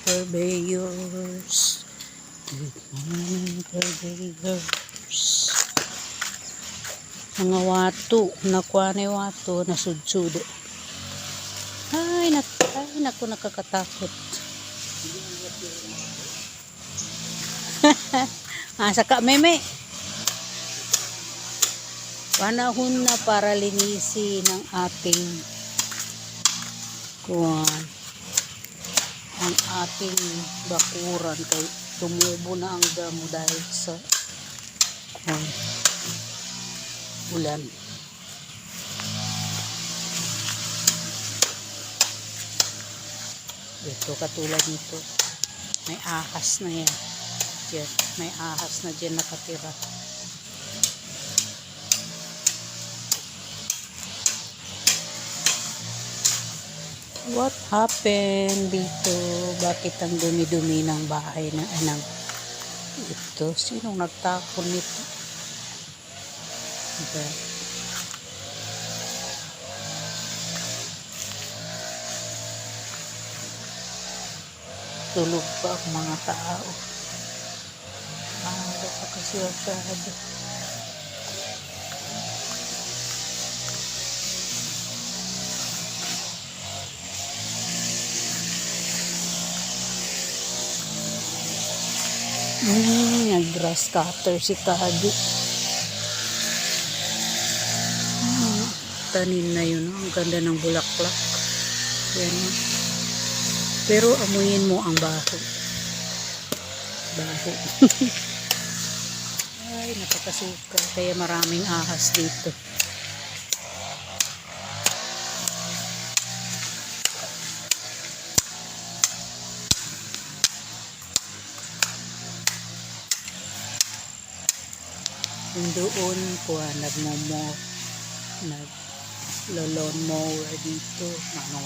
purveyors. Good morning, purveyors. Mga wato, nakuha na yung wato, nasudsudo. Ay, naku, nakakatakot. Saka meme. Panahon na para linisin ang ating ang ating bakuran kay tumubo na ang damo dahil sa ulan. Ito katulad nito, may ahas na yan dyan, may ahas na dyan nakatira. What happened dito? Bakit ang dumi-dumi ng bahay ng anang ito? Sinong nagtapon nito? Okay. Tulog pa ang mga tao. Maaga pa kasi agad. Nag-grass cutter si Kadi. Tanim na yun. Ang ganda ng bulaklak. Yan. Pero amuyin mo ang baho. Baho. Ay, nakakasuka. Kaya maraming ahas dito. Doon po nagmo-lawn mower dito, ano